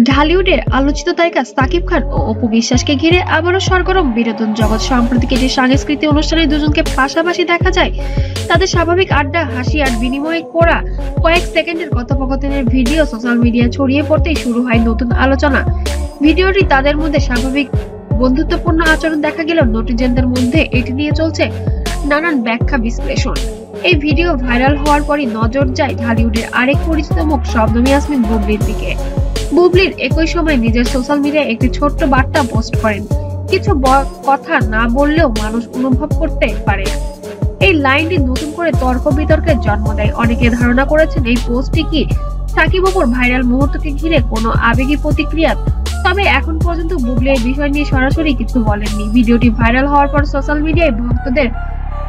ঢালিউডের আলোচিত তারকা সাকিব খান ও অপু বিশ্বাসকে ঘিরে আবারও সরগরম বিনোদন জগৎ। সাম্প্রতিক একটি সাংস্কৃতিক অনুষ্ঠানে দুজনকে পাশাপাশি দেখা যায়। তাদের স্বাভাবিক আড্ডা, হাসি আর বিনিময়ে করা কয়েক সেকেন্ডের কথোপকথনের ভিডিও সোশ্যাল মিডিয়ায় ছড়িয়ে পড়তেই শুরু হয় নতুন আলোচনা। ভিডিওটি তাদের মধ্যে স্বাভাবিক বন্ধুত্বপূর্ণ আচরণ দেখা গেলেও নেটিজেনদের মধ্যে এটি নিয়ে চলছে নানান ব্যাখ্যা বিশ্লেষণ। এই ভিডিও ভাইরাল হওয়ার পরই নজর যায় ঢালিউডের আরেক পরিচিত মুখ শবনম ইয়াসমিন বুবলির দিকে। বুবলির একই সময় নিজের সোশ্যাল মিডিয়ায় একটি ছোট্ট বার্তা পোস্ট করেন, কিছু কথা না বললেও মানুষ অনুভব করতে পারে। এই লাইনটি নতুন করে তর্ক বিতর্কের জন্ম দেয়। অনেকে ধারণা করেছেন এই পোস্টটি কি সাকিব অপুর ভাইরাল মুহূর্তকে ঘিরে কোনো আবেগী প্রতিক্রিয়া। তবে এখন পর্যন্ত বুবলি এই বিষয় নিয়ে সরাসরি কিছু বলেননি। ভিডিওটি ভাইরাল হওয়ার পর সোশ্যাল মিডিয়ায় ভক্তদের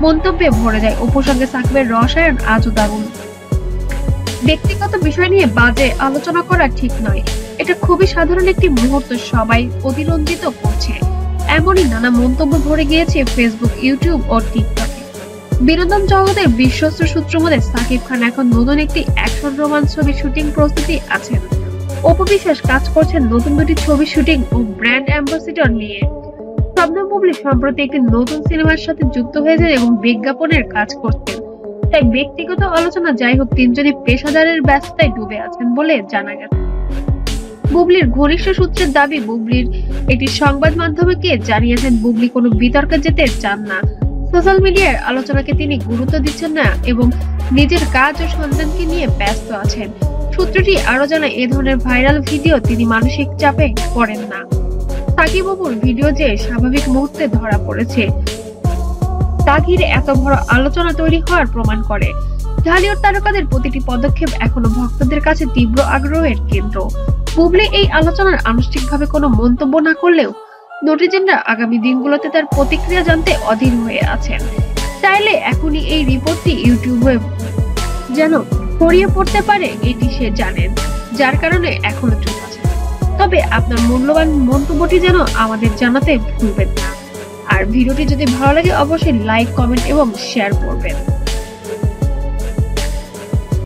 মন্তব্যে ভরে যায়। অপুর সঙ্গে সাকিবের রসায়ন আজও দারুণ। ব্যক্তিগত বিষয় নিয়ে বাজে আলোচনা করা ঠিক নয়, এটা খুবই সাধারণ একটি মুহূর্ত, সবাই অতিরঞ্জিত করছে। এমনই নানা মন্তব্য ভরে গিয়েছে ফেসবুক, ইউটিউব ও টিকটকে। বিনোদন জগতের বিশ্বস্ত সূত্র মতে সাকিব খান এখন নতুন একটি অ্যাকশন রোমান্স ছবির শুটিং প্রস্তুতি আছেন। অপু বিশ্বাস কাজ করছেন নতুন দুটি ছবির শুটিং ও ব্র্যান্ড অ্যাম্বাসিডর নিয়ে। শবনম বুবলি সম্প্রতি একটি নতুন সিনেমার সাথে যুক্ত হয়েছেন এবং বিজ্ঞাপনের কাজ করতেন। তাই ব্যক্তিগত আলোচনা যাই হোক, তিনজনই পেশাদারের ব্যস্ততায় ডুবে আছেন বলে জানা গেছে। বুবলির ঘনিষ্ঠ সূত্রের দাবি, বুবলির একটি সংবাদ মাধ্যমকে জানিয়েছেন বুবলি কোনো বিতর্কে যেতে চান না। সোশ্যাল মিডিয়ার আলোচনাকে তিনি গুরুত্ব দিচ্ছেন না এবং নিজের কাজ ও সন্তানকে নিয়ে ব্যস্ত আছেন। সূত্রটি আরো জানায়, এ ধরনের ভাইরাল ভিডিও তিনি মানসিক চাপে পড়েন না। সাকিব অপুর ভিডিও যে স্বাভাবিক মুহূর্তে ধরা পড়েছে তা ঘিরে এত বড় আলোচনা তৈরি হওয়ার প্রমাণ করে। ঢালিউড তারকাদের প্রতিটি পদক্ষেপ এখনো ভক্তদের কাছে তীব্র আগ্রহের কেন্দ্র। বুবলি এই আলোচনার আনুষ্ঠানিকভাবে কোনো মন্তব্য না করলেও নেটিজেনরা আগামী দিনগুলোতে তার প্রতিক্রিয়া জানতে অধীর হয়ে আছেন। চাইলে এখনই এই রিপোর্টটি ইউটিউবে যেন ছড়িয়ে পড়তে পারে এটি সে জানেন, যার কারণে এখনো চুপ আছে। তবে আপনার মূল্যবান মন্তব্যটি যেন আমাদের জানাতে ভুলবেন না। আর ভিডিওটি যদি ভালো লাগে অবশ্যই লাইক, কমেন্ট এবং শেয়ার করবেন।